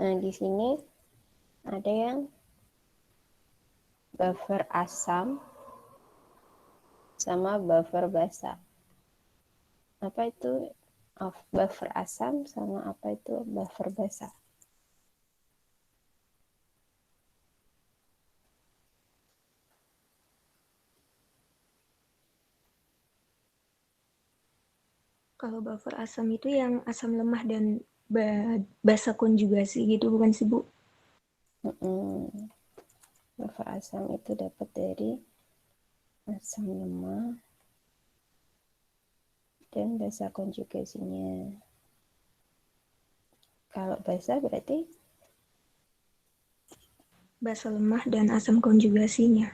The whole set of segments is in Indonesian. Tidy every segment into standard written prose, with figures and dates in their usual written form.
Nah, di sini ada yang buffer asam sama buffer basa. Apa itu buffer asam sama apa itu buffer basa? Kalau buffer asam itu yang asam lemah dan basa konjugasi gitu, bukan sih, Bu? Buffer asam itu dapat dari asam lemah dan basa konjugasinya. Kalau basa berarti Basa lemah dan asam konjugasinya.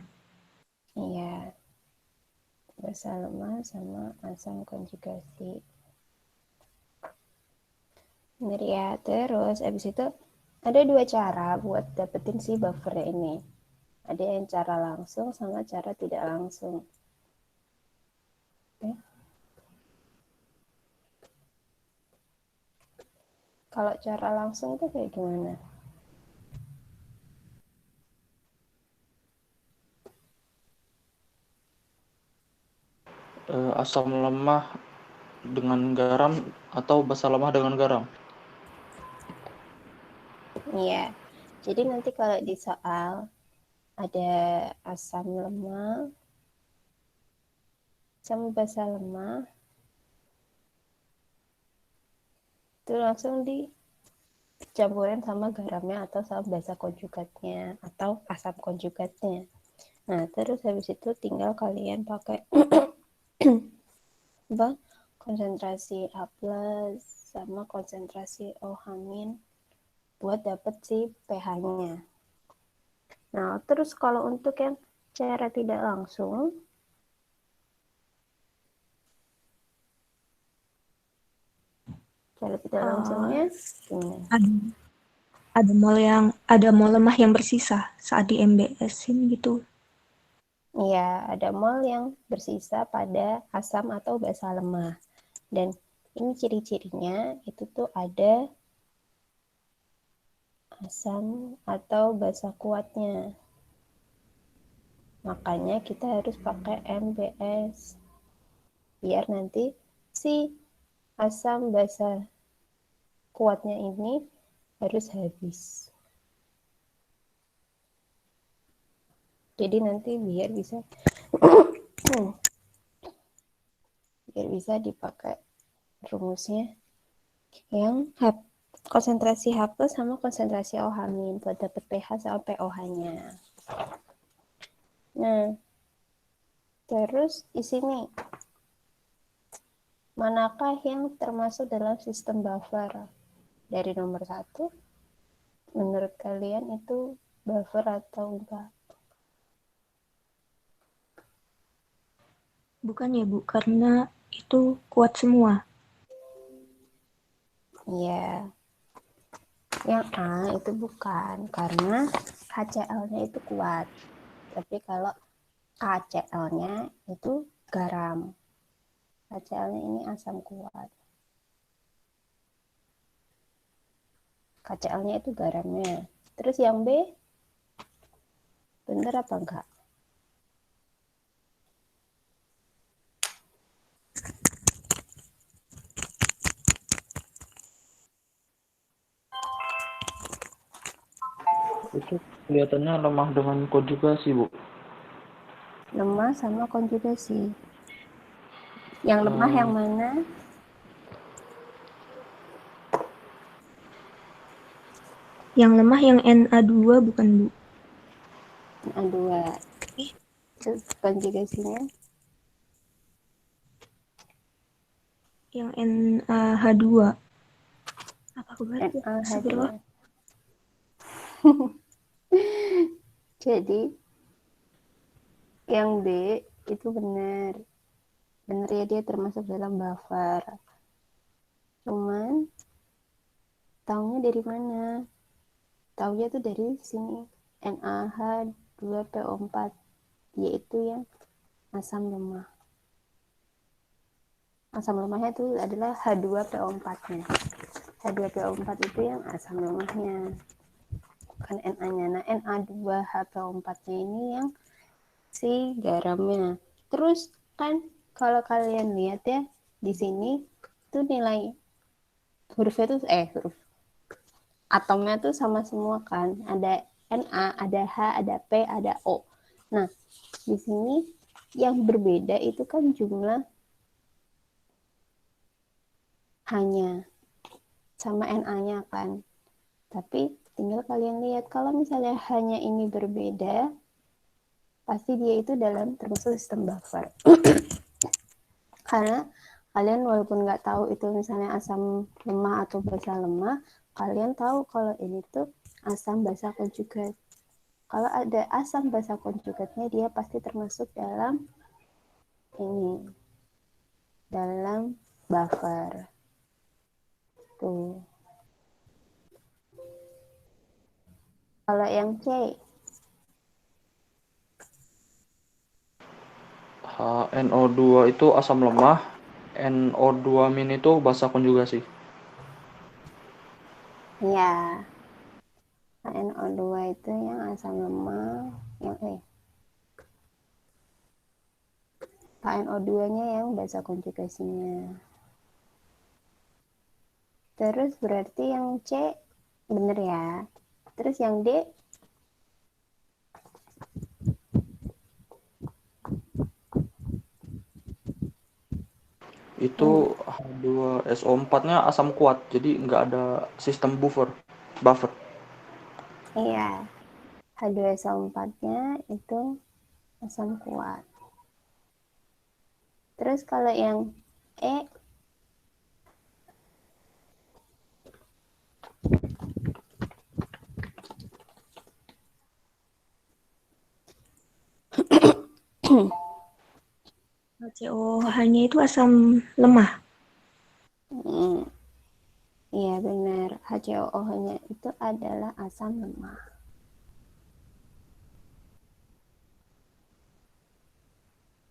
iya, basa lemah sama asam konjugasi. Benar ya. Terus abis itu ada dua cara buat dapetin si buffer ini. Ada yang cara langsung sama cara tidak langsung. Oke. Kalau cara langsung itu kayak gimana? Asam lemah dengan garam atau basa lemah dengan garam. Iya. Jadi nanti kalau di soal ada asam lemah sama basa lemah, itu langsung dicampurin sama garamnya atau sama basa konjugatnya atau asam konjugatnya. Nah, terus habis itu tinggal kalian pakai konsentrasi A+ sama konsentrasi OH- buat dapet si pH-nya. Nah, terus kalau untuk yang cara tidak langsung, cara tidak langsungnya gimana? Ada mol lemah yang bersisa saat di MBS-in gitu. Iya, ada mol yang bersisa pada asam atau basa lemah. Dan ini ciri-cirinya itu tuh ada asam atau basa kuatnya. Makanya kita harus pakai MBS. Biar nanti si asam basa kuatnya ini harus habis. Jadi nanti biar bisa dipakai rumusnya yang konsentrasi H+ sama konsentrasi OH- buat dapet pH sama pOH-nya. Nah, terus di sini manakah yang termasuk dalam sistem buffer? Dari nomor 1, menurut kalian itu buffer atau enggak? Bukan ya, Bu, karena itu kuat semua. Iya. Yang A itu bukan, karena HCl-nya itu kuat. Tapi kalau KCl-nya itu garam. HCl-nya ini asam kuat. KCl-nya itu garamnya. Terus yang B, bener apa enggak? Itu kelihatannya lemah dengan konjugasi, Bu. Lemah sama konjugasi. Yang lemah yang mana? Yang lemah yang Na2 bukan, Bu? Na2. Terus konjugasinya? Yang NaH2. Apa aku baca? Astagfirullah. NaH2. Jadi yang B itu benar. Benar ya, dia termasuk dalam buffer. Cuman taunya dari mana? Taunya tuh dari sini. NaH2PO4, yaitu yang asam lemah. Asam lemahnya itu adalah H2PO4-nya. H2PO4 itu yang asam lemahnya, bukan Na-nya. Nah, Na2HPO4-nya ini yang si garamnya. Terus kan kalau kalian lihat ya di sini tuh nilai hurufnya tuh huruf atomnya tuh sama semua kan. Ada Na, ada H, ada P, ada O. Nah, di sini yang berbeda itu kan jumlah H-nya sama Na-nya kan. Tapi tinggal kalian lihat kalau misalnya hanya ini berbeda, pasti dia itu dalam termasuk sistem buffer. Karena kalian walaupun nggak tahu itu misalnya asam lemah atau basa lemah, kalian tahu kalau ini tuh asam basa konjugat. Kalau ada asam basa konjugatnya, dia pasti termasuk dalam ini, dalam buffer. Tuh. Kalau yang C, HNO2 itu asam lemah, NO2- itu basa konjugasi. ya, HNO2 itu yang asam lemah, yang HNO2-nya yang basa konjugasinya. Terus berarti yang C bener ya. Terus yang D, Itu H2SO4-nya asam kuat, jadi nggak ada sistem buffer. iya, H2SO4-nya itu asam kuat. Terus kalau yang E, HCOH-nya itu asam lemah. iya benar, HCOOH-nya itu adalah asam lemah.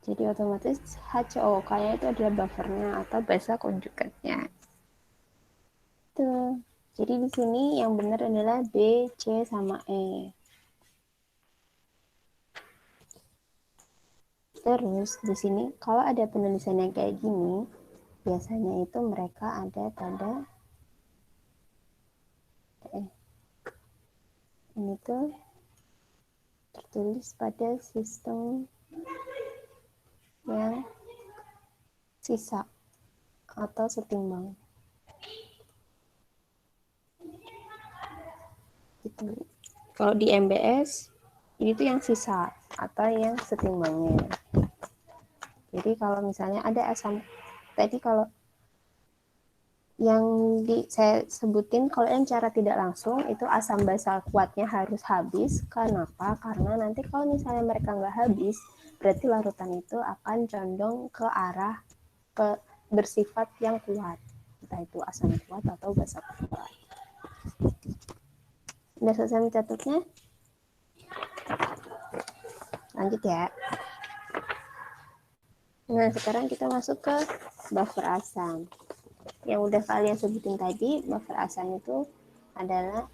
Jadi otomatis HCOK-nya itu adalah buffernya atau basa konjugatnya. Tuh. Jadi di sini yang benar adalah B, C, sama E. Terus di sini kalau ada penulisannya kayak gini, biasanya itu mereka ada pada ini tuh tertulis pada sistem yang sisa atau setimbang. Gitu. Kalau di MBS ini tuh yang sisa atau yang setimbangnya. Jadi kalau misalnya ada asam tadi, kalau yang saya sebutin kalau yang cara tidak langsung itu asam basa kuatnya harus habis. Kenapa? Karena nanti kalau misalnya mereka nggak habis, berarti larutan itu akan condong ke arah bersifat yang kuat, entah itu asam kuat atau basa kuat. Udah selesai mencatatnya? Lanjut ya. Nah, sekarang kita masuk ke buffer asam. Yang udah kalian sebutin tadi, buffer asam itu adalah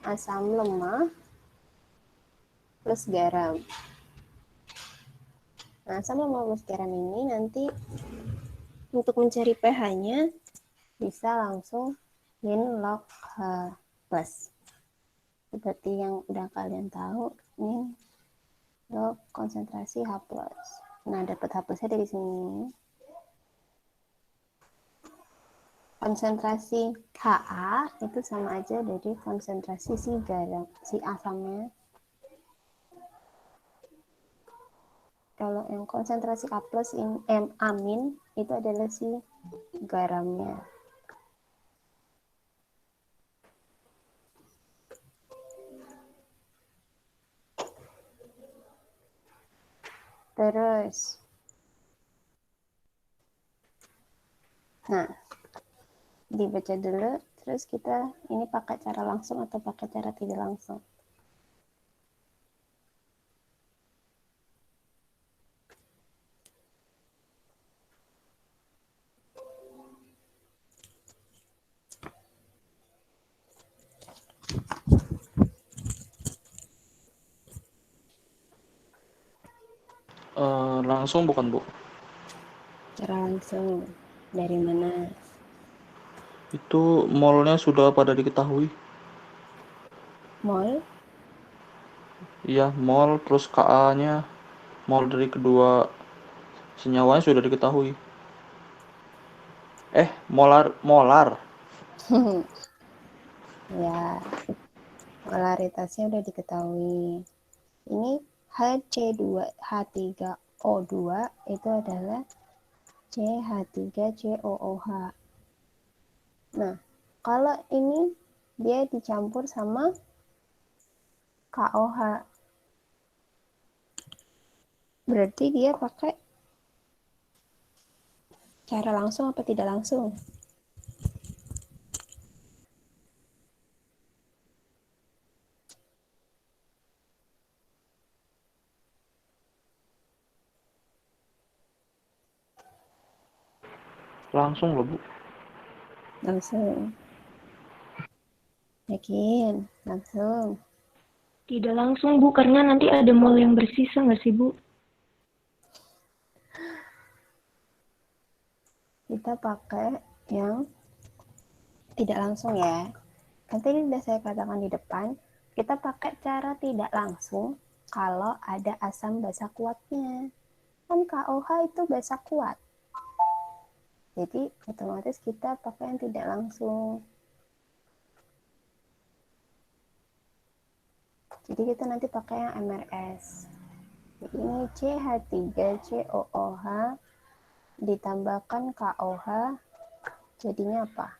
asam lemah plus garam. Nah, asam lemah plus garam ini nanti untuk mencari pH-nya bisa langsung min log H plus. Seperti yang udah kalian tahu, min log konsentrasi H plus. Nah, dapat H plusnya dari sini. Konsentrasi Ha itu sama aja dari konsentrasi si garam, si asamnya. Kalau yang konsentrasi A plus amin itu adalah si garamnya. Terus, nah, dibaca dulu, terus kita ini pakai cara langsung atau pakai cara tidak langsung. langsung bukan, Bu? Secara langsung dari mana? Itu mallnya sudah pada diketahui. Mall? Iya, mall terus KA-nya, mall dari kedua senyawanya sudah diketahui. Molar, molar. Ya, polaritasnya udah diketahui. Ini Hc2, H3O2 itu adalah CH3COOH. Nah, kalau ini dia dicampur sama KOH, berarti dia pakai cara langsung apa tidak langsung? Langsung loh, Bu. Langsung. Yakin? Langsung. Tidak langsung, Bu, karena nanti ada mall yang bersisa nggak sih, Bu? Kita pakai yang tidak langsung ya. Kan tadi sudah saya katakan di depan, kita pakai cara tidak langsung kalau ada asam basa kuatnya. Kan KOH itu basa kuat. Jadi otomatis kita pakai yang tidak langsung. Jadi kita nanti pakai yang MRS. Jadi ini CH3COOH ditambahkan KOH jadinya apa?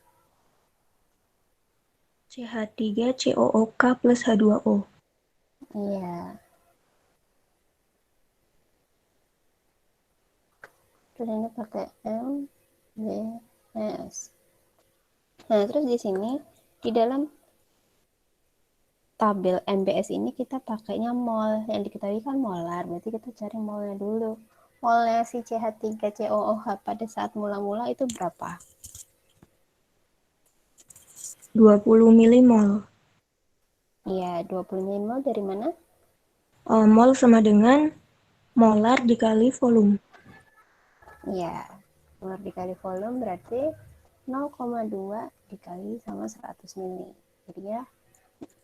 CH3COOK plus H2O. Iya. Terus ini pakai MBS. Nah, terus di sini di dalam tabel MBS ini kita pakainya mol. Yang diketahui kan molar, berarti kita cari molnya dulu. Molnya si CH3COOH pada saat mula-mula itu berapa? 20 milimol. Iya, 20 milimol dari mana? Mol sama dengan molar dikali volume. Iya, molar dikali volume berarti 0,2 dikali sama 100 mili. Jadi ya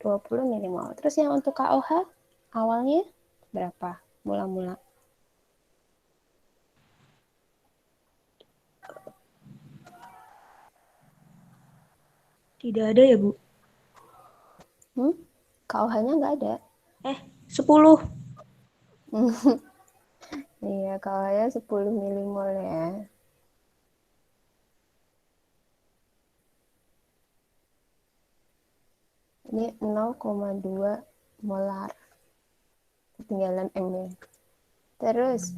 20 milimol. Terus yang untuk KOH awalnya berapa? Mula-mula. Tidak ada ya, Bu? KOH-nya nggak ada. 10. Iya, KOH-nya 10 milimol ya. Ini 0,2 molar. Ketinggalan M-nya. Terus,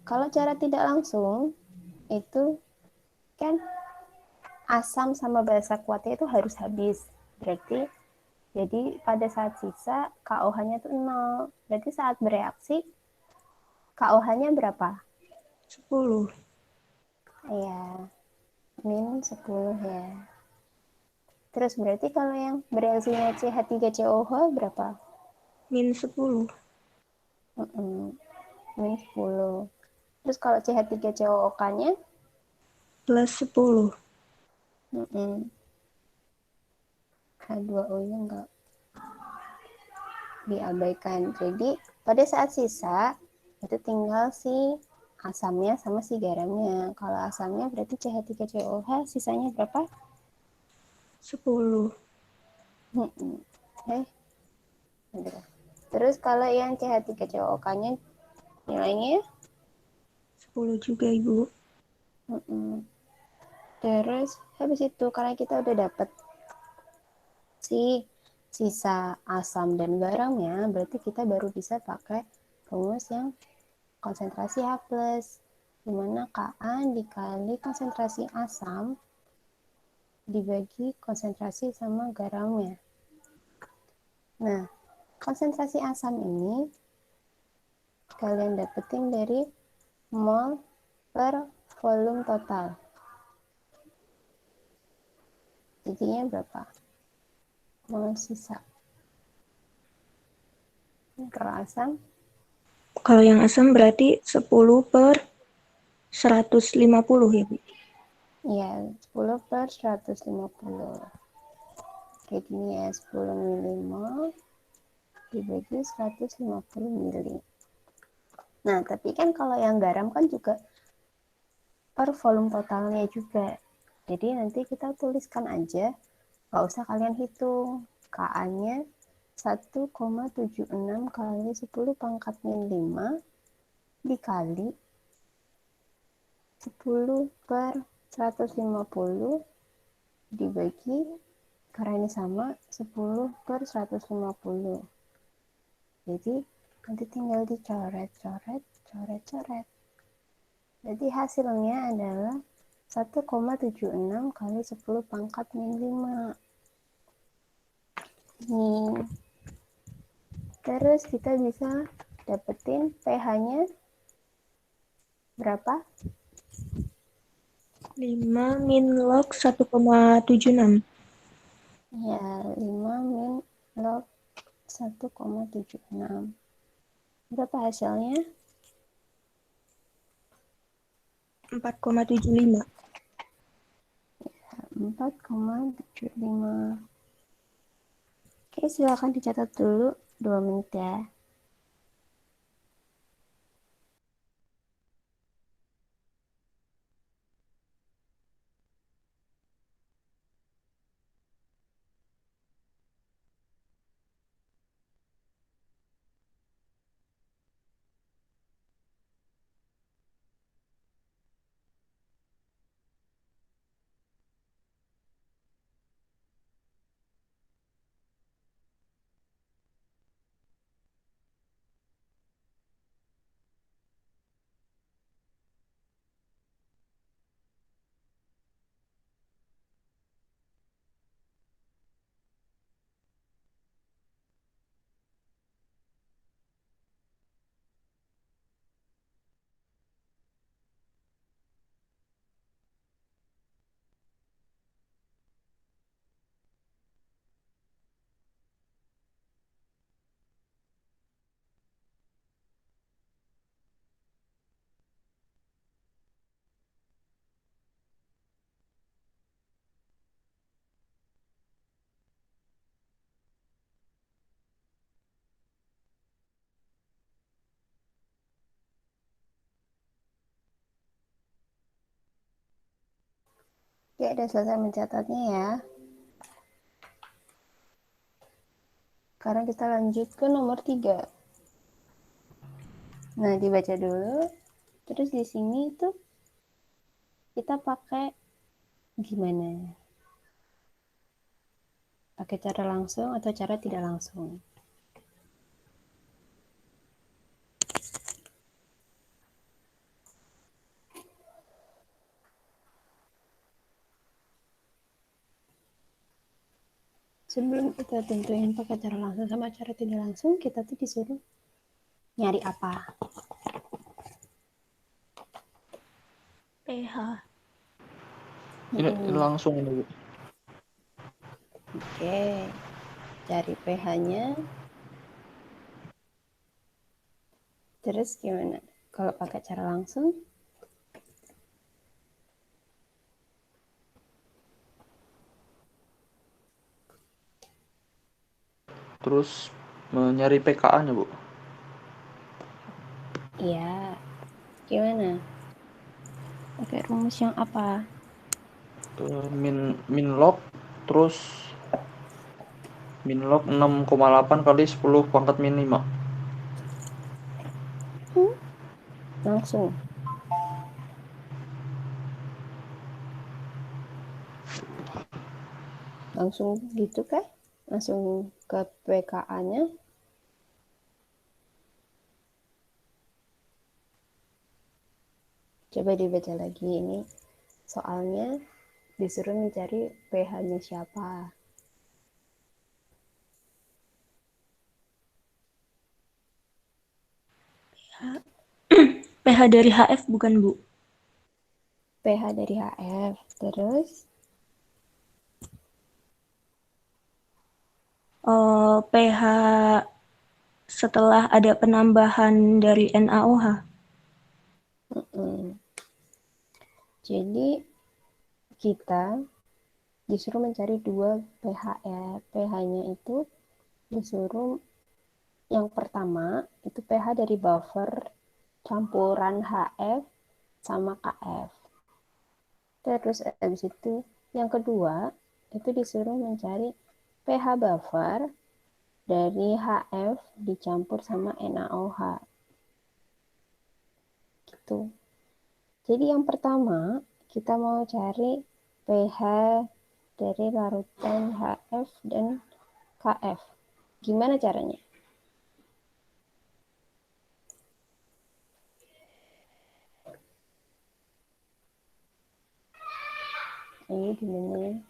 kalau cara tidak langsung, itu kan asam sama basa kuatnya itu harus habis. Berarti, jadi pada saat sisa, KOH-nya itu 0. Berarti saat bereaksi, KOH-nya berapa? 10. Iya, min 10 ya. Terus berarti kalau yang bereaksinya CH3COH berapa? Min 10. Min 10. Terus kalau CH3COOK-nya Plus 10. H2O-nya enggak diabaikan. Jadi pada saat sisa itu tinggal si asamnya sama si garamnya. Kalau asamnya berarti CH3COH, sisanya berapa? 10. Terus kalau yang CH3COK-nya nilainya 10 juga, Ibu. Terus habis itu karena kita udah dapet si sisa asam dan garamnya, berarti kita baru bisa pakai rumus yang konsentrasi H+, dimana Ka dikali konsentrasi asam dibagi konsentrasi sama garamnya. Nah, konsentrasi asam ini kalian dapetin dari mol per volume total. Jadinya berapa? Mol sisa. Kalau asam Kalau yang asam berarti 10/150 ya, Bu? Iya, 10 per 150. Kayak gini ya, 10 milimol dibagi 150 mili. Nah, tapi kan kalau yang garam kan juga per volume totalnya juga. Jadi nanti kita tuliskan aja, nggak usah kalian hitung. KA-nya 1,76 kali 10 pangkat min 5 dikali 10 per 150 dibagi, karena ini sama, 10 per 150. Jadi nanti tinggal dicoret-coret, coret-coret. Jadi hasilnya adalah 1,76 kali 10 pangkat min 5. Nih. Terus kita bisa dapetin pH-nya berapa? 5 min log 1,76. Ya, 5 min log 1,76. Berapa hasilnya? 4,75. 4,75. Oke, silakan dicatat dulu 2 menit ya. Oke, udah selesai mencatatnya ya. Sekarang kita lanjut ke nomor 3. Nah, dibaca dulu. Terus di sini tuh kita pakai gimana? Pakai cara langsung atau cara tidak langsung? Sebelum kita tentuin pakai cara langsung sama cara tidak langsung, kita tuh disuruh nyari apa? pH. Ini langsung ini, Bu. Oke, cari pH-nya. Terus gimana? Kalau pakai cara langsung? Terus mencari pKa-nya, Bu. Iya. Gimana? Pakai rumus yang apa? Min log, terus min log 6,8 kali 10 pangkat min 5. Langsung. Langsung gitu kan? Langsung ke pKa-nya. Coba dibaca lagi ini. Soalnya disuruh mencari pH-nya siapa. pH dari HF bukan, Bu? pH dari HF. Terus pH setelah ada penambahan dari NaOH. Jadi kita disuruh mencari dua pH ya. pH-nya itu disuruh yang pertama itu pH dari buffer campuran HF sama KF. Terus habis itu yang kedua itu disuruh mencari pH buffer dari HF dicampur sama NaOH. Gitu. Jadi yang pertama kita mau cari pH dari larutan HF dan KF. Gimana caranya? Ini gimana?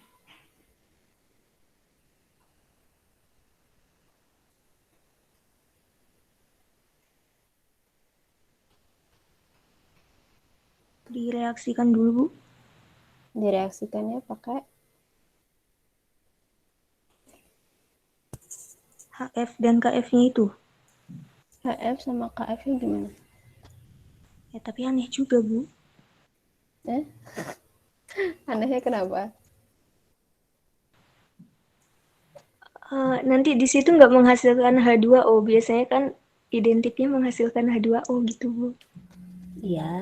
Direaksikan dulu, Bu. Direaksikannya pakai HF dan KF-nya itu. HF sama KF-nya gimana? Ya, tapi aneh juga, Bu. Anehnya kenapa? Nanti di situ nggak menghasilkan H2O. Biasanya kan identiknya menghasilkan H2O gitu, Bu. Iya.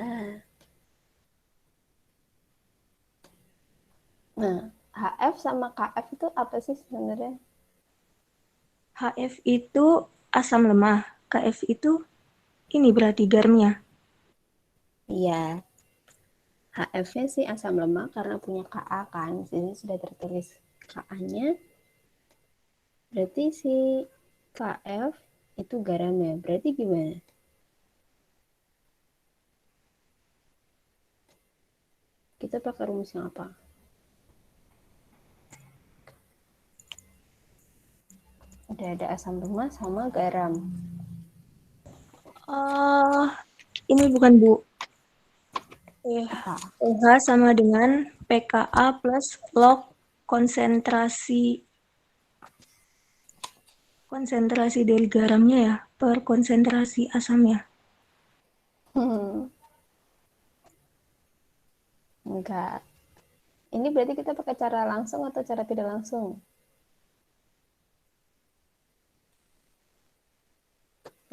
Nah, HF sama KF itu apa sih sebenarnya? HF itu asam lemah, KF itu ini berarti garamnya. Iya. HF-nya sih asam lemak karena punya Ka kan. Di sini sudah tertulis Ka-nya. Berarti si KF itu garamnya. Berarti gimana? Kita pakai rumus yang apa? Udah ada asam lemak sama garam. Ini bukan, Bu. Apa? pH sama dengan pKa plus log konsentrasi dari garamnya ya per konsentrasi asamnya. Enggak. Ini berarti kita pakai cara langsung atau cara tidak langsung?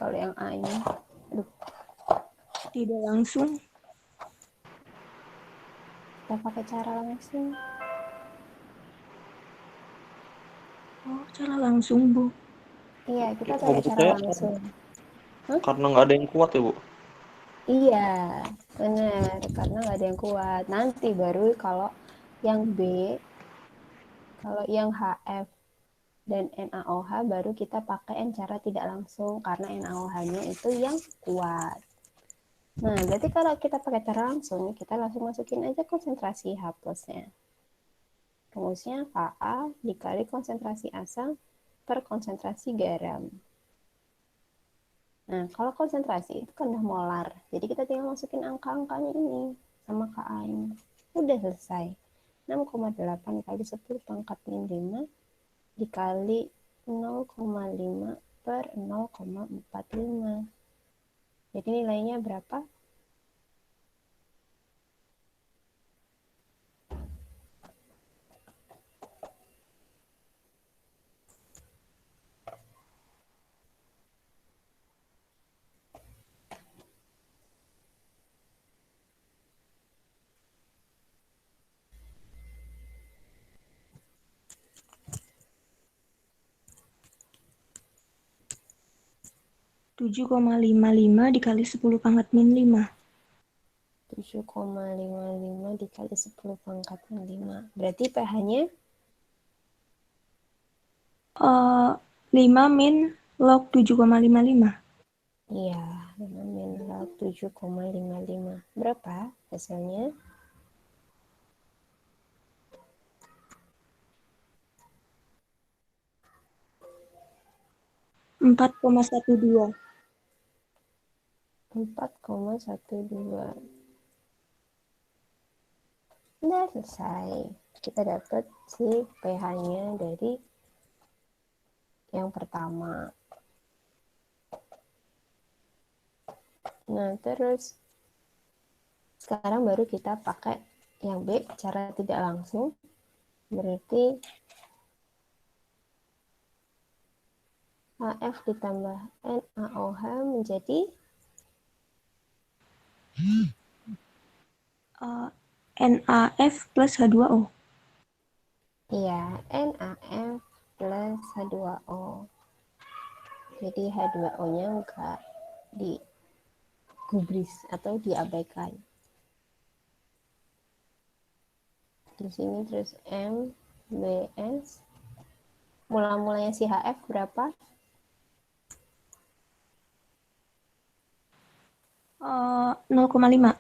Kalau yang A ini. Aduh, Tidak langsung. kita pakai cara langsung. Oh, cara langsung, Bu. Iya, kita Nggak pakai cara percaya langsung. karena nggak ada yang kuat ya, Bu. Iya, benar. Karena nggak ada yang kuat. Nanti baru kalau yang B, kalau yang HF dan NaOH baru kita pakai cara tidak langsung karena NaOH-nya itu yang kuat. Nah, berarti kalau kita pakai cara langsung, kita langsung masukin aja konsentrasi H plusnya. Rumusnya Ka dikali konsentrasi asam per konsentrasi garam. Nah, kalau konsentrasi itu kan udah molar. Jadi kita tinggal masukin angka-angkanya ini sama Ka-nya. Udah selesai. 6,8 kali 10 pangkat min 5 dikali 0,5 per 0,45. Jadi nilainya berapa? Tujuh 7,55 dikali 10 pangkat min 5. 7,55 dikali 10 pangkat min 5. Berarti pH-nya 5 min log 7,55. iya, 5 min log 7,55. Berapa hasilnya? 4,12. 4,12. Udah selesai. Kita dapat si pH-nya dari yang pertama. Nah, terus sekarang baru kita pakai yang B, cara tidak langsung. Berarti HF ditambah NaOH menjadi NaF plus H2O. iya, NaF plus H2O. Jadi H2O-nya enggak digubris atau diabaikan. Di sini terus MBS. Mula-mulanya si HF berapa? 0,5.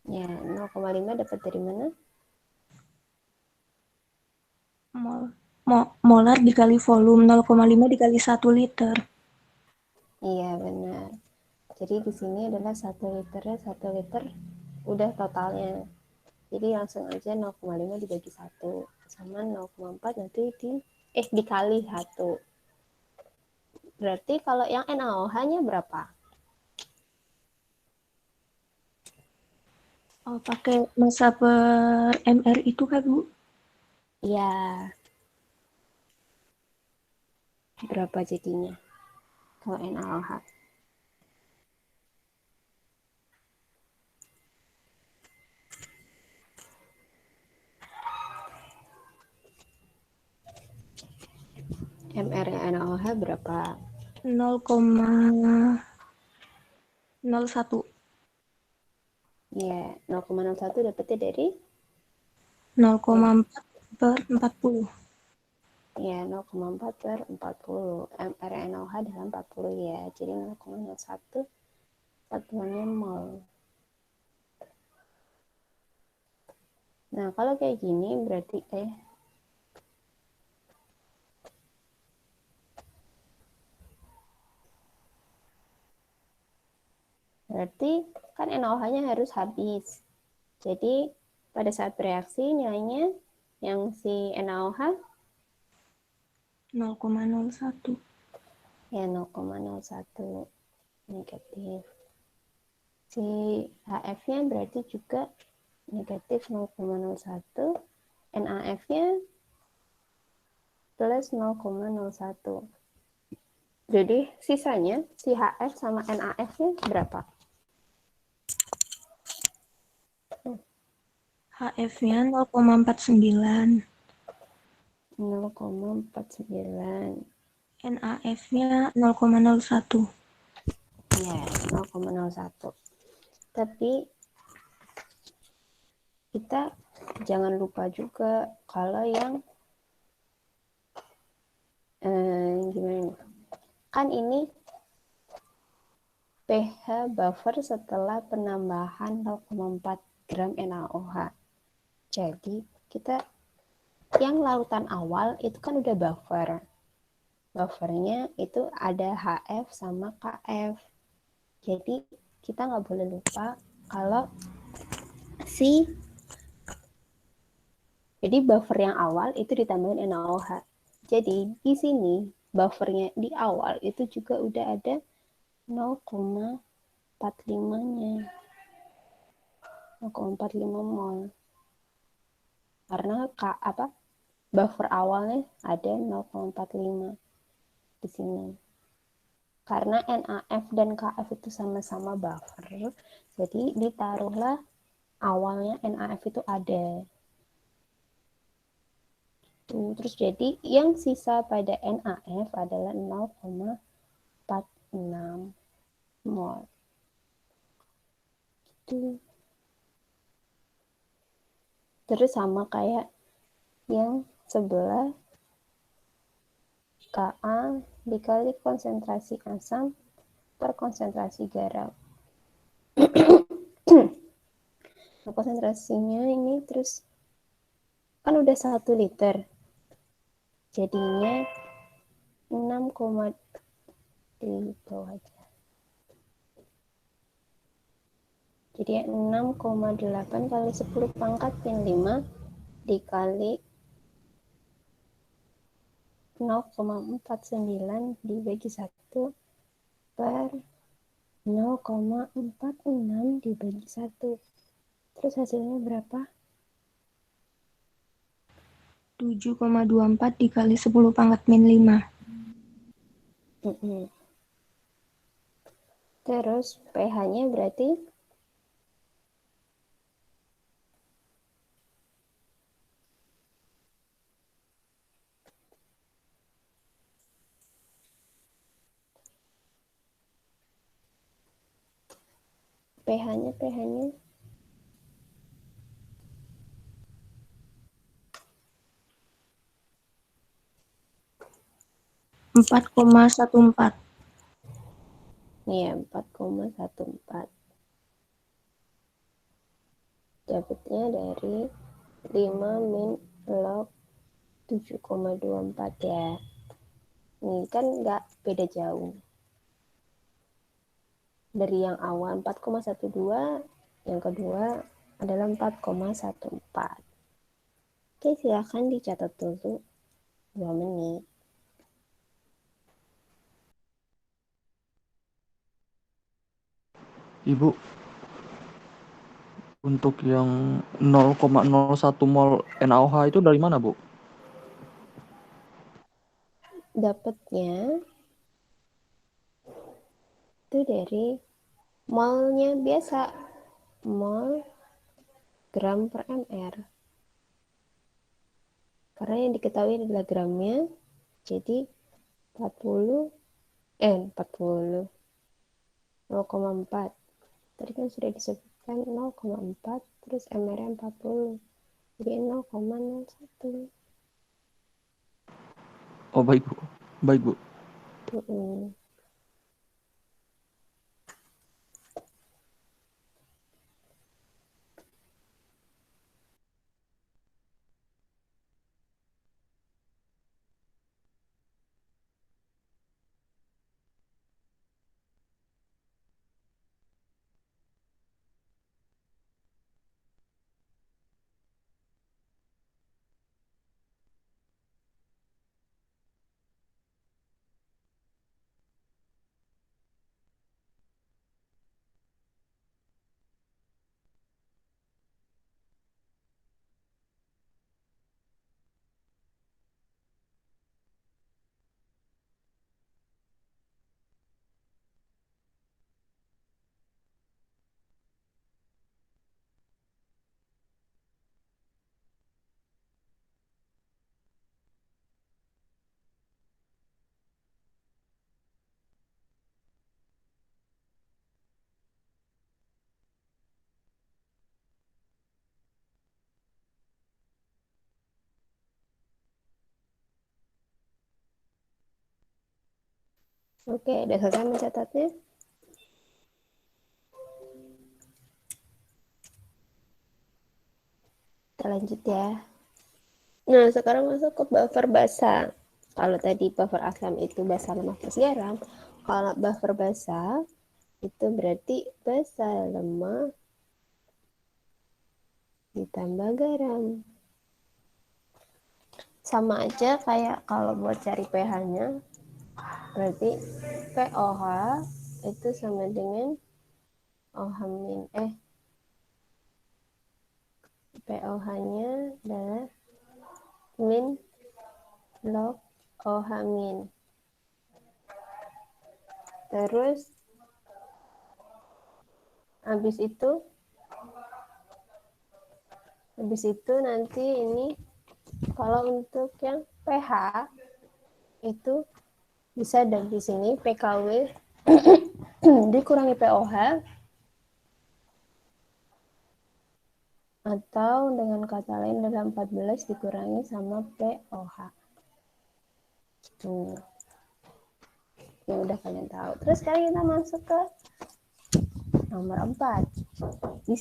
Ya, 0,5 dapat dari mana? Molar dikali volume, 0,5 dikali 1 liter. Iya, benar. Jadi di sini adalah 1 liternya, 1 liter udah totalnya. Jadi langsung aja 0,5 dibagi 1 sama 0,4 nanti dikali 1. Berarti kalau yang NaOH-nya berapa? Pakai massa per mR itu kan, Bu? Iya. Berapa jadinya kalau NaOH? MR NaOH berapa? 0,01. Ya, 0,01 dapetnya dari 0,4 per 40. ya 0,4 per 40. MR NaOH adalah 40 ya. Jadi 0,01 satuannya mol. Nah, kalau kayak gini berarti berarti kan NaOH-nya harus habis. Jadi pada saat bereaksi nilainya yang si NaOH 0,01. ya 0,01 negatif. Si HF-nya berarti juga negatif 0,01, NaF-nya plus 0,01. Jadi sisanya si HF sama NaF-nya berapa? HF-nya 0,49. 0,49. NaF-nya 0,01. Ya, 0,01. Tapi kita jangan lupa juga kalau yang gimana? Kan ini pH buffer setelah penambahan 0,4 gram NaOH. Jadi kita yang lautan awal itu kan udah buffer. Buffernya itu ada HF sama KF. Jadi kita nggak boleh lupa kalau jadi buffer yang awal itu ditambahin NaOH. Jadi di sini buffernya di awal itu juga udah ada 0,45-nya. 0,45 mol. Karena buffer awalnya ada 0,45 di sini. Karena NaF dan KF itu sama-sama buffer, jadi ditaruhlah awalnya NaF itu ada. Terus jadi yang sisa pada NaF adalah 0,46 mol. Terus sama kayak yang sebelah, Ka dikali konsentrasi asam per konsentrasi garam. Nah, konsentrasinya ini terus kan udah 1 liter. Jadinya 6, di bawah aja. Jadi 6,8 kali 10 pangkat min 5 dikali 0,49 dibagi 1 per 0,46 dibagi 1. Terus hasilnya berapa? 7,24 dikali 10 pangkat min 5. Terus pH-nya berarti pH-nya 4,14. Iya, 4,14. Dapatnya dari 5 min log 7,24 ya. Ini kan nggak beda jauh. Dari yang awal 4,12, yang kedua adalah 4,14. Oke, silakan dicatat dulu 2 menit. Ibu, untuk yang 0,01 mol NaOH itu dari mana, Bu? Dapatnya itu dari molnya biasa, mol gram per mr. Karena yang diketahui adalah gramnya, jadi 40 0,4. Tadi kan sudah disebutkan 0,4, terus mr-nya 40. Jadi 0,01. Oh, baik, Bu. Baik, Bu. Oke, udah selesai mencatatnya? Kita lanjut ya. Nah, sekarang masuk ke buffer basah. Kalau tadi buffer asam itu basah lemah plus garam, kalau buffer basah itu berarti basah lemah ditambah garam. Sama aja kayak kalau buat cari pH-nya, berarti POH itu sama dengan OH min POH-nya adalah min log OH min. Terus habis itu nanti ini kalau untuk yang pH itu bisa dari sini PKW dikurangi POH, atau dengan kata lain adalah 14 dikurangi sama POH. Tuh. Ya udah kalian tahu. Terus sekarang kita masuk ke nomor 4. Di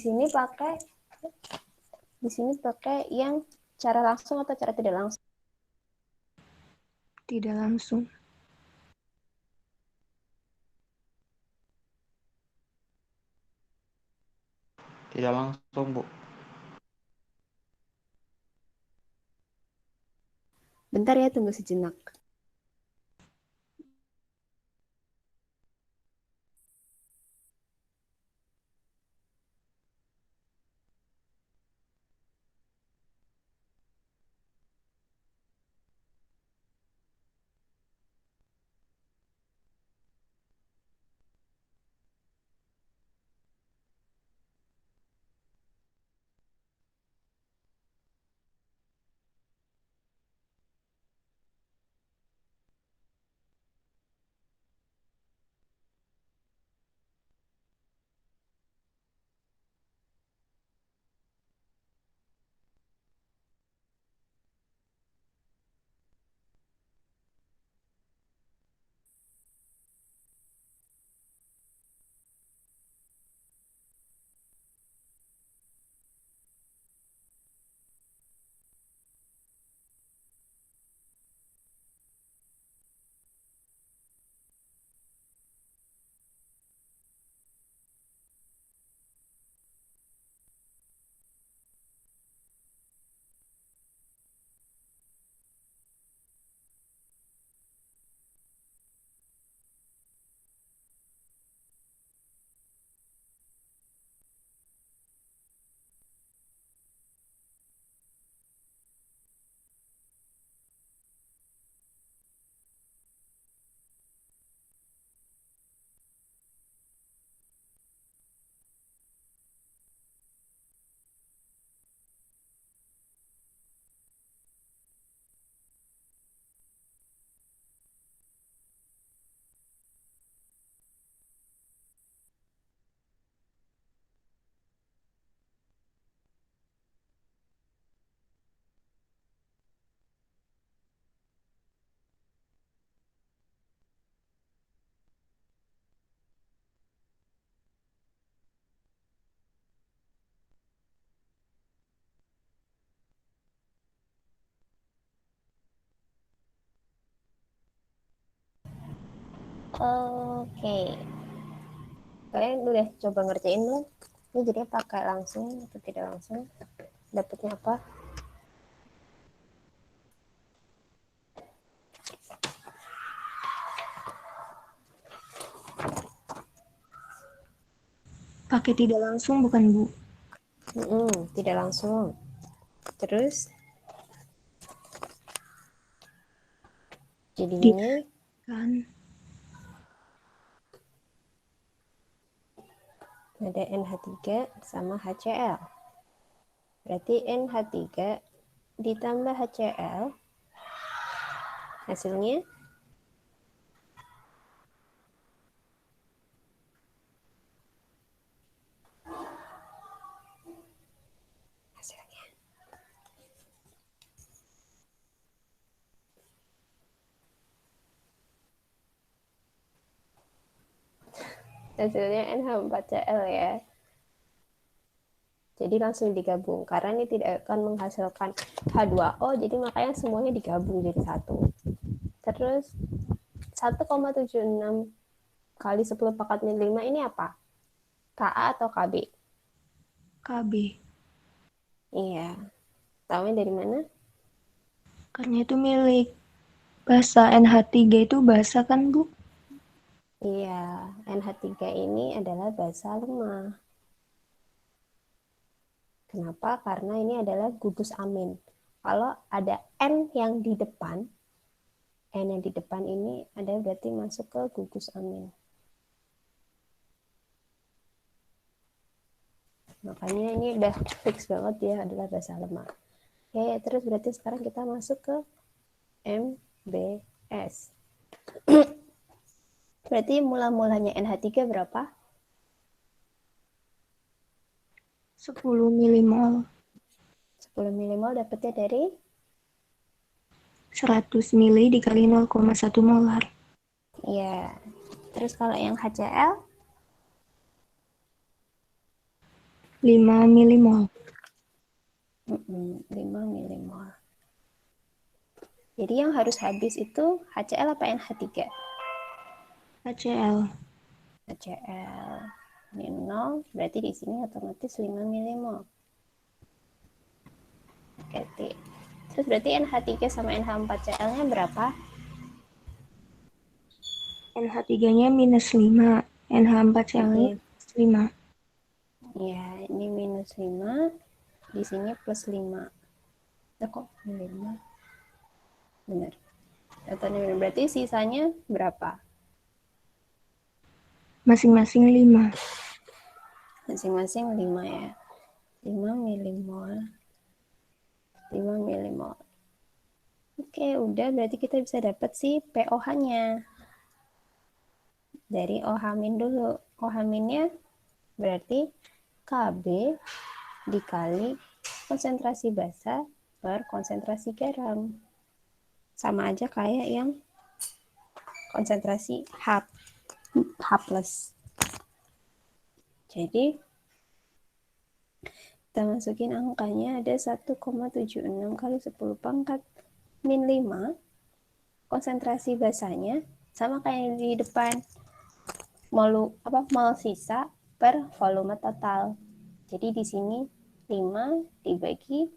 sini pakai yang cara langsung atau cara tidak langsung? Tidak langsung. Tidak langsung, Bu. Bentar ya, tunggu sejenak. Oke. Kalian udah coba ngerjain belum? Ini jadi pakai langsung atau tidak langsung? Dapatnya apa? Pakai tidak langsung bukan, Bu? Tidak langsung. Terus jadinya Kan ada NH3 sama HCl. Berarti NH3 ditambah HCl hasilnya hasilnya NH4Cl ya. Jadi langsung digabung karena ini tidak akan menghasilkan H2O, jadi makanya semuanya digabung jadi satu. Terus 1,76 kali 10 pangkat min 5 ini apa? Ka atau Kb? KB. Iya. Tahunya dari mana? Karena itu milik basa. NH3 itu basa kan, Bu? Iya, NH3 ini adalah basa lemah. Kenapa? Karena ini adalah gugus amin. Kalau ada N yang di depan, N yang di depan ini ada berarti masuk ke gugus amin. Makanya ini udah fix banget ya adalah basa lemah. Oke, terus berarti sekarang kita masuk ke MBS. Berarti mula-mulanya NH3 berapa? 10 milimol. 10 milimol dapatnya dari 100 mili dikali 0,1 molar. ya. Terus kalau yang HCl 5 milimol. 5 milimol. Jadi yang harus habis itu HCl apa NH3? HCl. HCl. Ini 0, berarti di sini otomatis 5 milimol. Oke, terus berarti NH3 sama NH4Cl-nya berapa? NH3-nya minus 5. NH4Cl-nya plus 5. Ya, ini minus 5, di sini plus 5. Kok 5? Benar. Datanya benar. Berarti sisanya berapa? Masing-masing 5. Masing-masing 5 ya. 5 milimol. 5 milimol. Oke, udah berarti kita bisa dapat si POH-nya. Dari OH- dulu. OH-nya berarti Kb dikali konsentrasi basa per konsentrasi garam. Sama aja kayak yang konsentrasi H+. Jadi kita masukin angkanya ada 1,76 kali 10 pangkat min 5. Konsentrasi basanya sama kayak di depan. Mol sisa per volume total. Jadi di sini 5 dibagi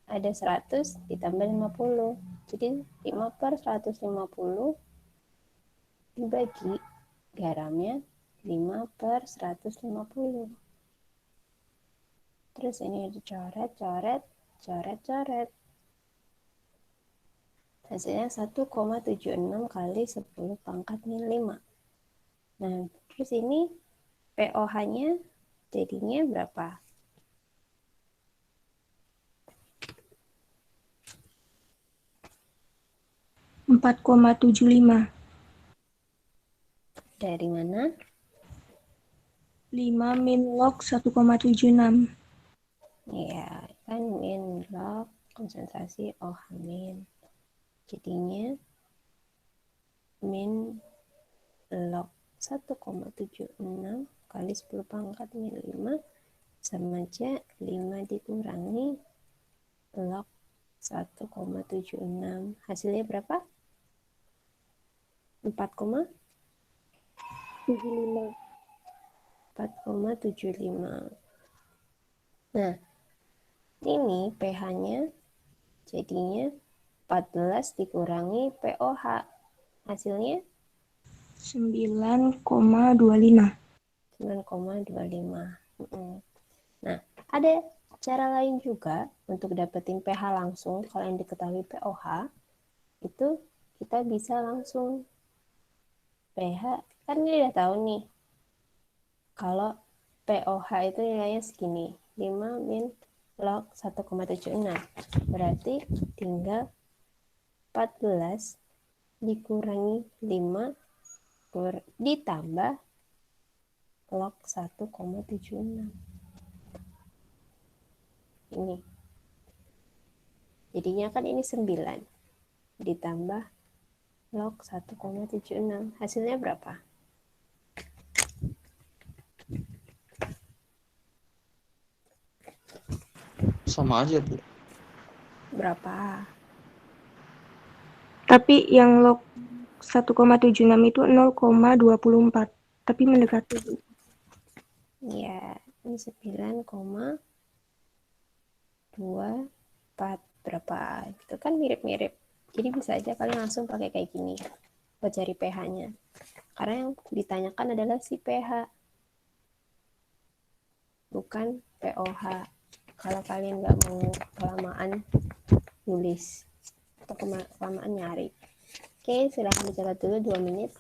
ada 100 ditambah 50. Jadi 5 per 150 dibagi garamnya 5 per 150. Terus ini dicoret, coret. Hasilnya 1,76 kali 10 pangkat min 5. Nah, terus ini POH-nya jadinya berapa? 4,75. Dari mana? 5 min log 1,76. Ya, kan min log konsentrasi OH min. Jadinya min log 1,76 kali 10 pangkat min 5 sama aja 5 dikurangi log 1,76. Hasilnya berapa? 4,75. 4,75. Nah, ini pH-nya jadinya 14 dikurangi pOH. Hasilnya 9,25. 9,25. Nah, ada cara lain juga untuk dapetin pH langsung. Kalau yang diketahui pOH, itu kita bisa langsung pH. Kan kita udah tahu nih, kalau pOH itu nilainya segini, 5 min log 1,76. Berarti tinggal 14 dikurangi 5 ditambah log 1,76. Ini. Jadinya kan ini 9 ditambah log 1,76. Hasilnya berapa? Sama aja, Bu. Berapa? Tapi yang log 1,76 itu 0,24. Tapi mendekati. Ya, ini 9,24 berapa? Itu kan mirip-mirip. Jadi bisa aja kalian langsung pakai kayak gini buat cari pH-nya. Karena yang ditanyakan adalah si pH, bukan pOH. Kalau kalian nggak mau kelamaan nulis atau kelamaan nyari. Oke, silahkan dicatat dulu 2 menit.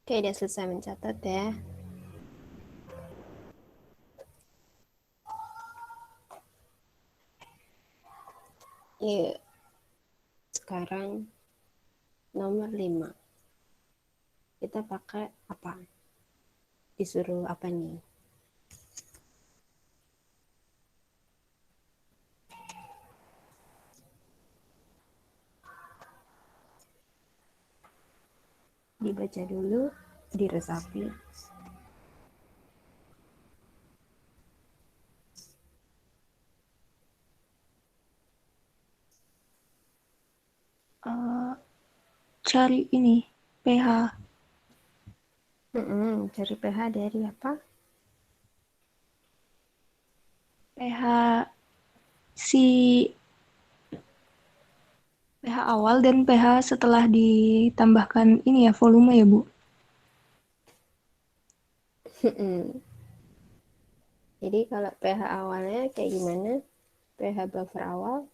Oke, udah selesai mencatat ya. Yuk, sekarang nomor 5. Kita pakai apa? Disuruh apa nih? Dibaca dulu, diresapi. Cari ini pH. Cari pH dari apa? pH si pH awal dan pH setelah ditambahkan ini ya volume ya, Bu. Jadi kalau pH awalnya kayak gimana? pH buffer awal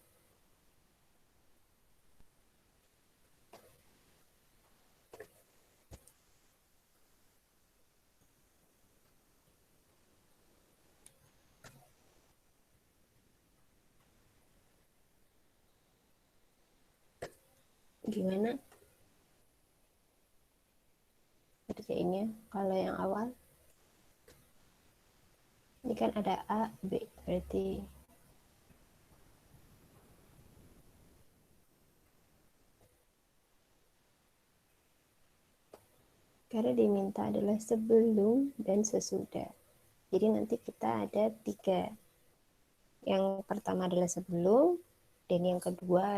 Gimana kerjainnya? Kalau yang awal, ini kan ada A, B, berarti karena diminta adalah sebelum dan sesudah. Jadi nanti kita ada 3. Yang pertama adalah sebelum, dan yang kedua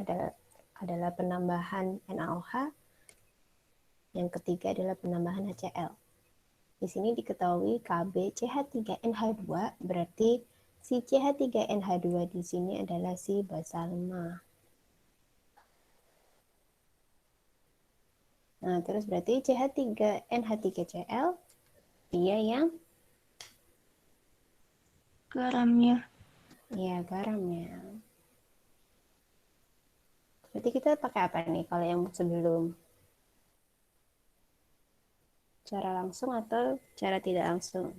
adalah penambahan NaOH, yang ketiga adalah penambahan HCl. Di sini diketahui Kb CH3NH2, berarti si CH3NH2 di sini adalah si basa lemah. Nah, terus berarti CH3NH3Cl dia yang Garamnya. ya garamnya. Berarti kita pakai apa nih kalau yang sebelum? Cara langsung atau cara tidak langsung?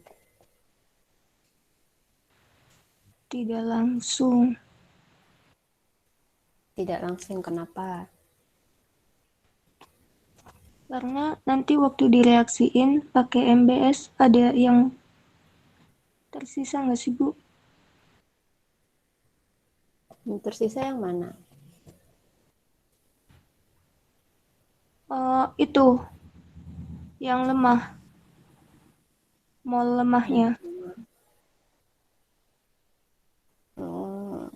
Tidak langsung. Tidak langsung, kenapa? Karena nanti waktu direaksiin pakai MBS ada yang tersisa nggak sih, Bu? Tersisa yang mana? Itu yang lemah. Mol lemahnya. Oh,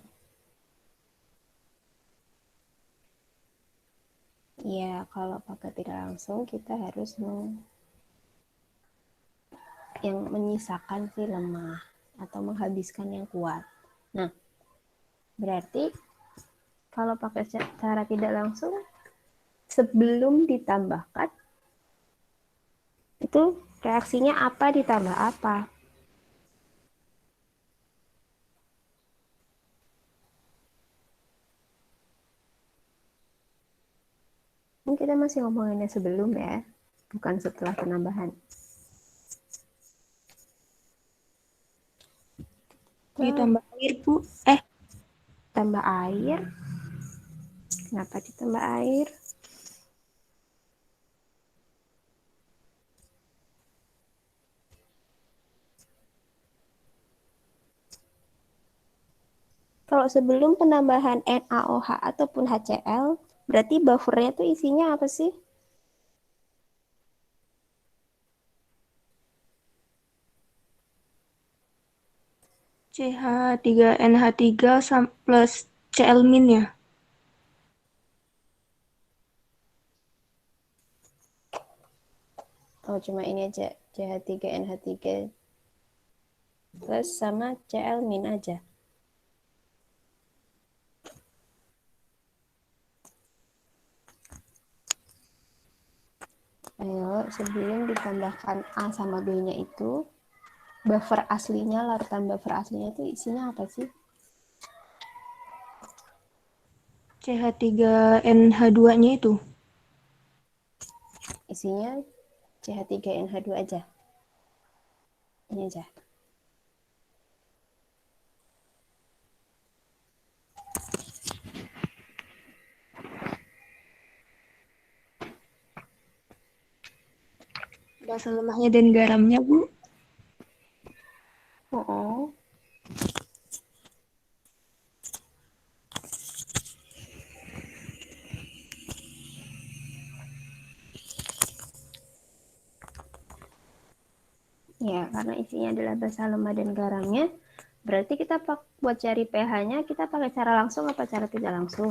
ya kalau pakai tidak langsung kita harus yang menyisakan si lemah atau menghabiskan yang kuat. Nah, berarti kalau pakai cara tidak langsung sebelum ditambahkan itu reaksinya apa ditambah apa? Ini kita masih ngomonginnya sebelum ya, bukan setelah penambahan. Ditambah air, Bu. Tambah air. Kenapa ditambah air? Kalau sebelum penambahan NaOH ataupun HCl, berarti buffernya tuh isinya apa sih? CH3NH3 plus Cl- ya. Oh, cuma ini aja, CH3NH3 plus sama Cl- aja. Ayo, sebelum ditambahkan A sama B-nya itu, buffer aslinya, larutan buffer aslinya itu isinya apa sih? CH3NH2-nya itu. Isinya CH3NH2 aja. Ini aja. Basa lemahnya dan garamnya, Bu. Oh, ya, karena isinya adalah basa lemah dan garamnya, berarti kita buat cari pH-nya kita pakai cara langsung apa cara tidak langsung?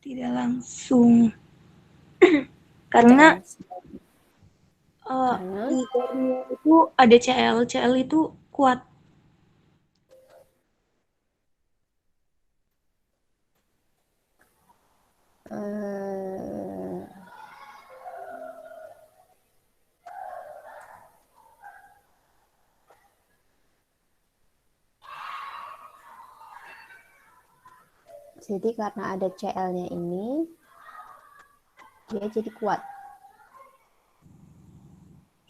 Tidak langsung. Tidak Karena langsung. di garamnya itu ada Cl. Cl itu kuat. Jadi karena ada Cl-nya ini, dia jadi kuat.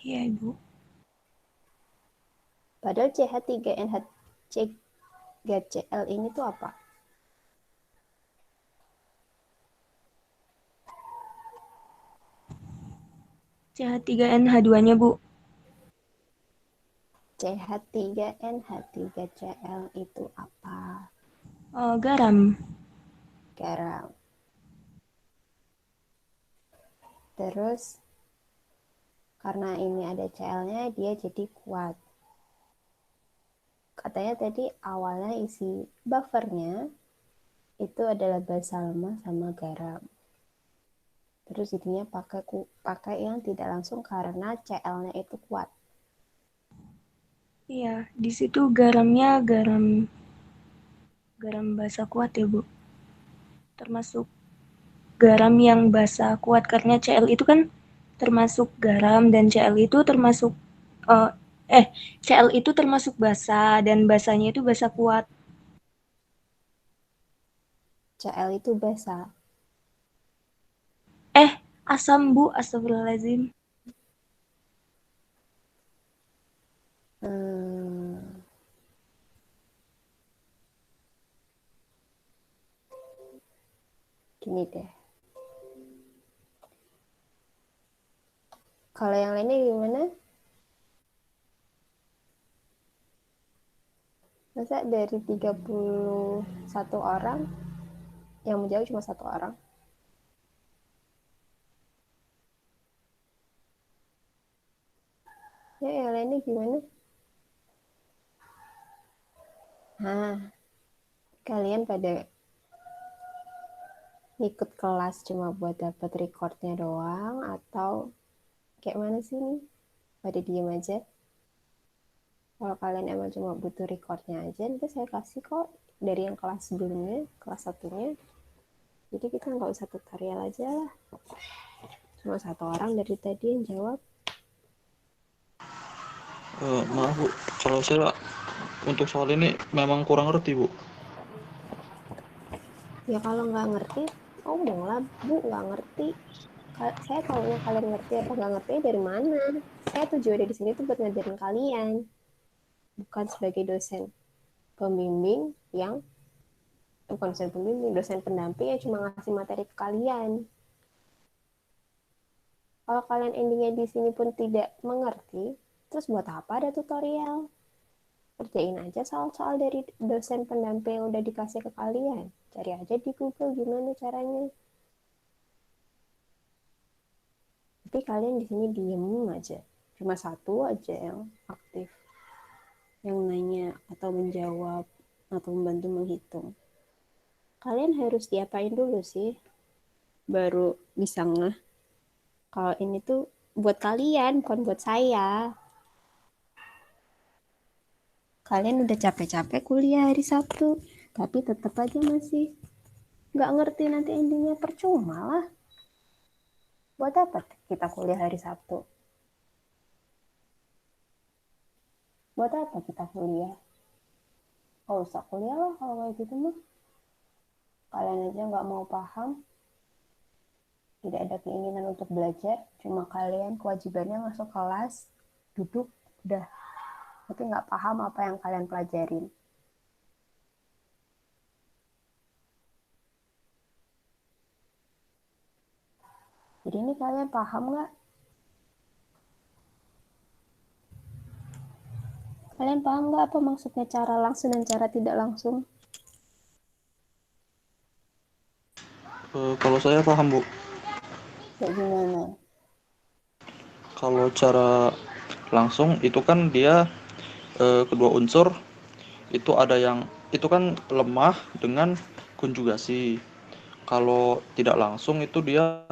Iya, Ibu. Padahal CH3NH3Cl ini tuh apa? CH3NH2-nya, Bu. CH3NH3Cl itu apa? Garam. Garam. Terus karena ini ada Cl-nya, dia jadi kuat. Katanya tadi awalnya isi buffernya itu adalah basa lemah sama garam. Terus jadinya pakai yang tidak langsung karena Cl-nya itu kuat. Iya, di situ garamnya garam basa kuat ya, Bu. Termasuk garam yang basa kuat karena Cl itu kan termasuk garam dan Cl itu termasuk uh, Cl itu termasuk basa dan basanya itu basa kuat. Cl itu basa. Asam, Bu, astagfirullahaladzim. Gini deh. Kalau yang lainnya gimana? Masa dari 31 orang yang menjawab cuma 1 orang? Ya, yang lainnya gimana? Nah, kalian pada ikut kelas cuma buat dapat recordnya doang atau kayak mana sih nih? Pada diem aja. Kalau kalian emang cuma butuh recordnya aja, nanti saya kasih kok dari yang kelas sebelumnya, kelas satunya. Jadi kita nggak usah tutorial aja lah. Cuma 1 orang dari tadi yang jawab. Maaf Bu, kalau saya untuk soal ini memang kurang ngerti Bu. Ya kalau nggak ngerti, ngomong lah, Bu, nggak ngerti. Saya taunya kalian ngerti apa nggak ngerti dari mana? Saya tujuan dari sini tuh buat ngajarin kalian, bukan sebagai dosen pembimbing yang bukan dosen pembimbing, dosen pendamping yang cuma ngasih materi ke kalian. Kalau kalian endingnya di sini pun tidak mengerti, terus buat apa ada tutorial? Kerjain aja soal-soal dari dosen pendamping yang udah dikasih ke kalian. Cari aja di Google gimana caranya. Tapi kalian di sini diem aja. Cuma 1 aja yang aktif, yang nanya atau menjawab atau membantu menghitung. Kalian harus diapain dulu sih baru bisa ngeh kalau ini tuh buat kalian, bukan buat saya. Kalian udah capek-capek kuliah hari Sabtu, tapi tetap aja masih nggak ngerti, nanti endingnya percuma lah. Buat apa kita kuliah hari Sabtu? Buat apa kita kuliah? Gak usah kuliah lah kalau kayak gitu mah. Kalian aja nggak mau paham, tidak ada keinginan untuk belajar, cuma kalian kewajibannya masuk kelas, duduk, udah, tapi nggak paham apa yang kalian pelajarin. Jadi ini kalian paham nggak? Kalian paham nggak apa maksudnya cara langsung dan cara tidak langsung? Kalau saya paham Bu. Kayak gimana? Kalau cara langsung itu kan dia kedua unsur itu ada yang itu kan lemah dengan konjugasi. Kalau tidak langsung itu dia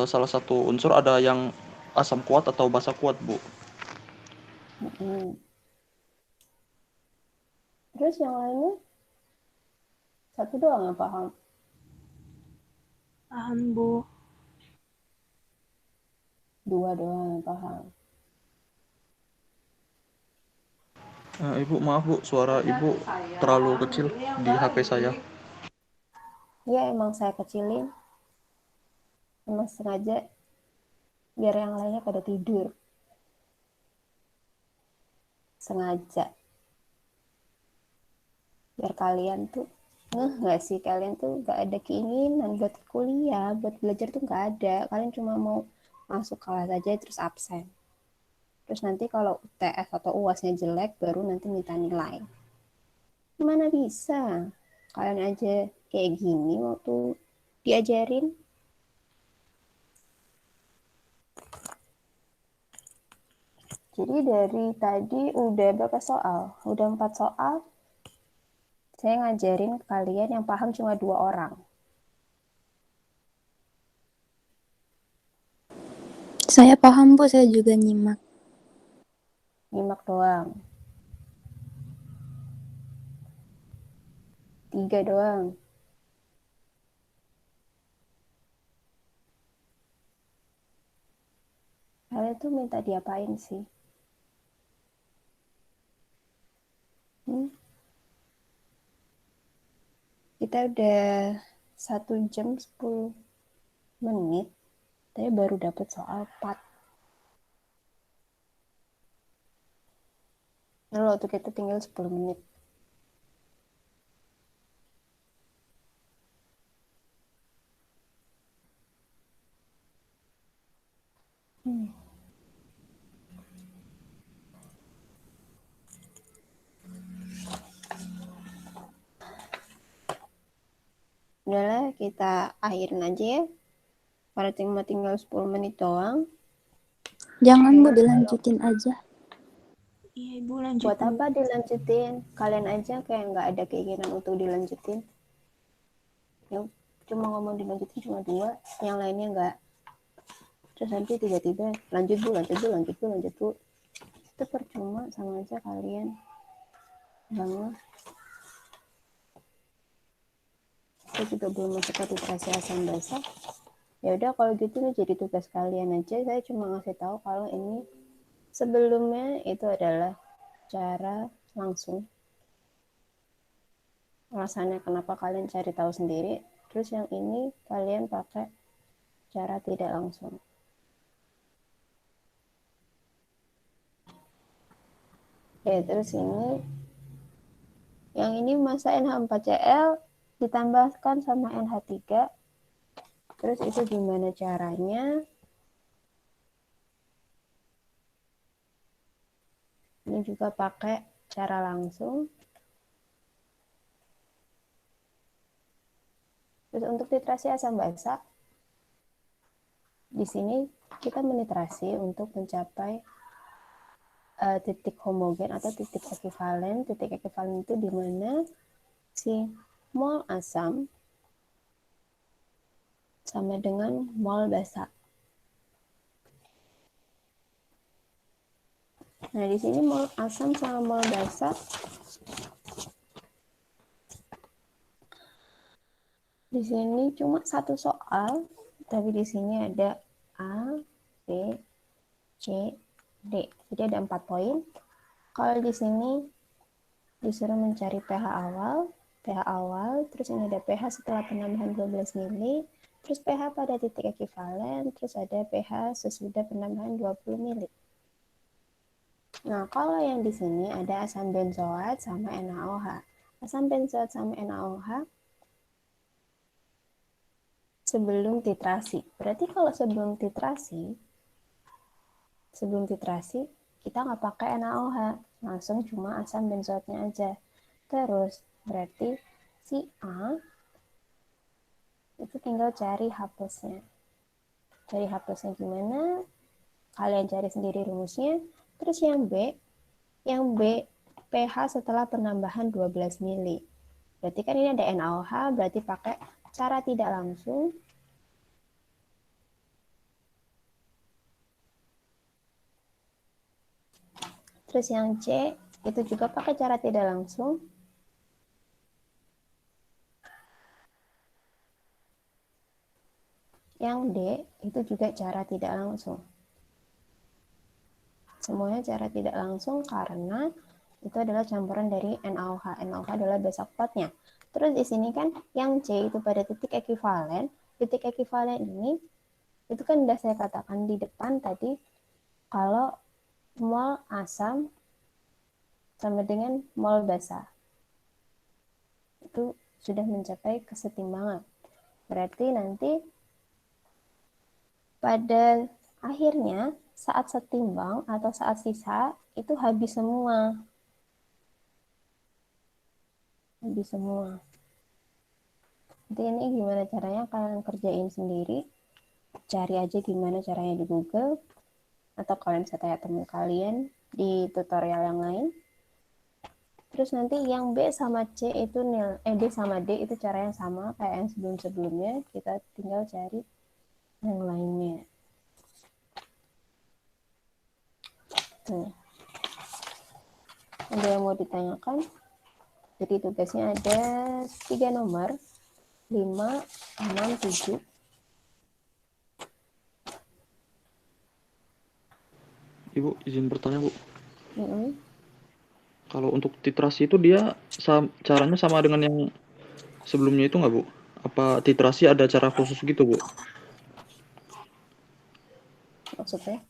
salah satu unsur ada yang asam kuat atau basa kuat Bu. Terus yang lainnya 1 doang yang paham. Paham, Bu. 2 doang yang paham. Ibu maaf Bu, suara Ibu terlalu kecil di HP saya. Ya emang saya kecilin. Memang sengaja biar yang lainnya pada tidur. Sengaja. Biar kalian tuh nggak sih, kalian tuh nggak ada keinginan buat kuliah, buat belajar tuh nggak ada. Kalian cuma mau masuk kelas aja terus absen. Terus nanti kalau UTS atau UASnya jelek baru nanti minta nilai. Mana bisa? Kalian aja kayak gini waktu diajarin. Jadi dari tadi udah berapa soal? Udah 4 soal. Saya ngajarin ke kalian yang paham cuma 2 orang. Saya paham Bu, saya juga nyimak. Nyimak doang. 3 doang. Kalian tuh minta diapain sih? Kita udah 1 jam 10 menit, tapi baru dapet soal 4. Lalu waktu kita tinggal 10 menit. Udahlah, kita akhirin aja ya. Karena cuma tinggal 10 menit doang. Jangan Bu, dilanjutin aja. Iya Ibu, lanjut. Buat apa dilanjutin? Kalian aja kayak nggak ada keinginan untuk dilanjutin. Yang cuma ngomong dilanjutin cuma 2, yang lainnya nggak. Terus nanti tiba-tiba lanjut bu. Itu percuma, sama aja kalian banget. Saya juga belum masuk ke literasi asam basah. Ya udah kalau gitu nih jadi tugas kalian aja. Saya cuma ngasih tahu kalau ini sebelumnya itu adalah cara langsung. Alasannya kenapa kalian cari tahu sendiri. Terus yang ini kalian pakai cara tidak langsung. Ya terus ini yang ini masa NH4Cl ditambahkan sama NH3. Terus itu gimana caranya? Ini juga pakai cara langsung. Terus untuk titrasi asam basa, di sini kita menitrasi untuk mencapai titik homogen atau titik ekivalen. Titik ekivalen itu di mana si mol asam sama dengan mol basa. Nah, di sini mol asam sama mol basa di sini cuma 1 soal, tapi di sini ada A, B, C, D. Jadi ada 4 poin. Kalau di sini disuruh mencari pH awal, terus ini ada pH setelah penambahan 12 mili, terus pH pada titik ekivalen, terus ada pH sesudah penambahan 20 mili. Nah, kalau yang di sini ada asam benzoat sama NaOH. Asam benzoat sama NaOH sebelum titrasi. Berarti kalau sebelum titrasi kita nggak pakai NaOH, langsung cuma asam benzoatnya aja. Terus berarti si A itu tinggal cari H+. Cari H+ gimana? Kalian cari sendiri rumusnya. Terus yang B pH setelah penambahan 12 mili. Berarti kan ini ada NaOH, berarti pakai cara tidak langsung. Terus yang C itu juga pakai cara tidak langsung. Yang D itu juga cara tidak langsung. Semuanya cara tidak langsung karena itu adalah campuran dari NaOH. NaOH adalah base partnya. Terus di sini kan yang C itu pada titik ekivalen. Titik ekivalen ini Itu kan udah saya katakan di depan tadi, kalau mol asam sama dengan mol basa. Itu sudah mencapai kesetimbangan. Berarti nanti pada akhirnya saat setimbang atau saat sisa itu habis semua. Habis semua. Jadi ini gimana caranya kalian kerjain sendiri. Cari aja gimana caranya di Google. Atau kalian bisa tanya teman kalian di tutorial yang lain. Terus nanti yang B sama C itu D sama D itu cara yang sama kayak yang sebelum-sebelumnya. Kita tinggal cari yang lainnya. Tuh. Ada yang mau ditanyakan? Jadi tugasnya ada 3 nomor. 5, 6, 7. Ibu izin bertanya, Bu. Mm-mm. Kalau untuk titrasi itu dia caranya sama dengan yang sebelumnya itu nggak, Bu? Apa titrasi ada cara khusus gitu, Bu? Maksudnya?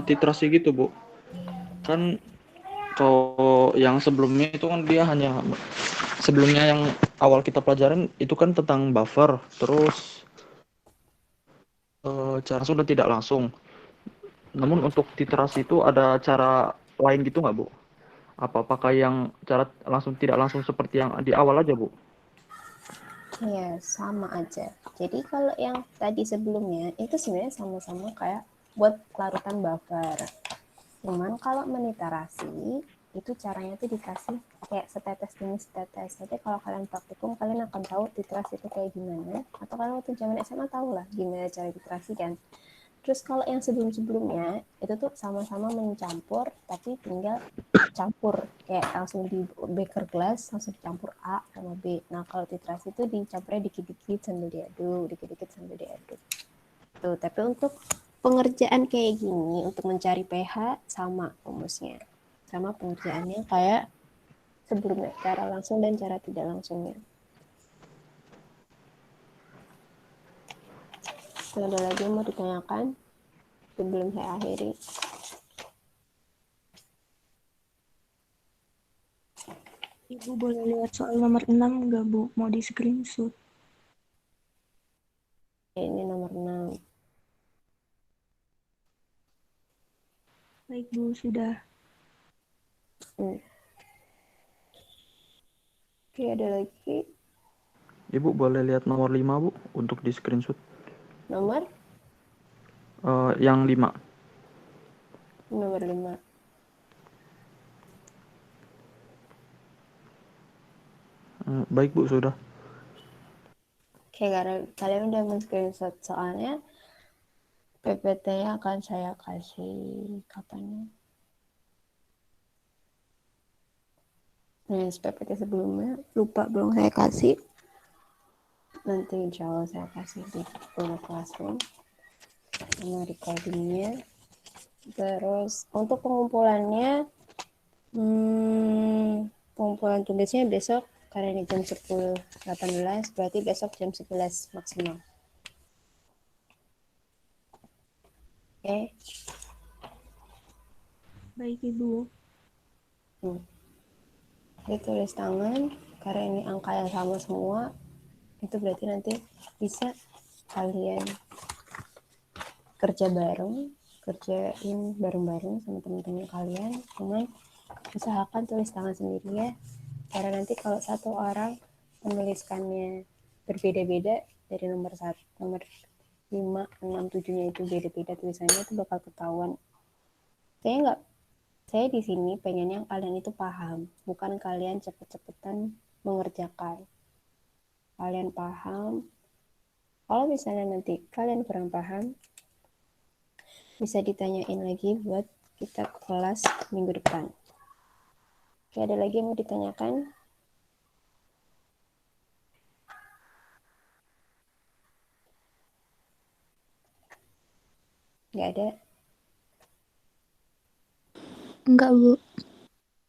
Titrasi gitu, Bu. Kan kalau yang sebelumnya itu kan dia hanya sebelumnya yang awal kita pelajarin itu kan tentang buffer, terus cara sudah tidak langsung. Namun untuk titrasi itu ada cara lain gitu nggak, Bu? Apa pakai yang cara langsung tidak langsung seperti yang di awal aja, Bu? Ya, sama aja. Jadi kalau yang tadi sebelumnya itu sebenarnya sama-sama kayak buat larutan buffer. Cuman kalau meniterasi itu caranya tuh dikasih kayak setetes demi setetes. Jadi kalau kalian praktikum kalian akan tahu literasi itu kayak gimana. Atau kalian waktu zaman SMA tahu lah gimana cara literasi kan. Terus kalau yang sebelum-sebelumnya itu tuh sama-sama mencampur tapi tinggal campur kayak langsung di beker glass langsung dicampur A sama B. Nah kalau titrasi itu dicampurnya dikit-dikit sambil diaduk, dikit-dikit sambil diaduk. Tuh, tapi untuk pengerjaan kayak gini untuk mencari pH sama rumusnya. Sama pengerjaannya kayak sebelumnya, cara langsung dan cara tidak langsungnya. Ada lagi yang mau ditanyakan sebelum saya akhiri? Ibu boleh lihat soal nomor 6 nggak, Bu? Mau di screenshot. Ini nomor 6. Baik, Bu, sudah. Oke, ada lagi. Ibu boleh lihat nomor 5, Bu, untuk di screenshot. Nomor? Yang 5. Nomor 5. Baik, Bu, sudah. Oke, karena kalian udah men-screenshot soalnya PPT-nya akan saya kasih kapan ya? Nah, PPT sebelumnya lupa belum saya kasih. Nanti insya Allah saya kasih di Google Classroom sama recordingnya. Terus untuk pengumpulannya, pengumpulan tugasnya besok karena ini jam 10.18 berarti besok jam 11 maksimal. Oke. Baik, Ibu. Ini tulis tangan karena ini angka yang sama semua. Itu berarti nanti bisa kalian kerjain bareng-bareng sama teman-teman kalian. Cuman usahakan tulis tangan sendiri ya. Karena nanti kalau satu orang menuliskannya berbeda-beda dari nomor 5, 6, 7-nya itu beda-beda tulisannya itu bakal ketahuan. Saya di sini pengennya kalian itu paham, bukan kalian cepet-cepetan mengerjakan. Kalian paham. Kalau misalnya nanti kalian kurang paham, bisa ditanyain lagi buat kita kelas minggu depan. Oke, ada lagi yang mau ditanyakan? Nggak ada? Enggak, Bu.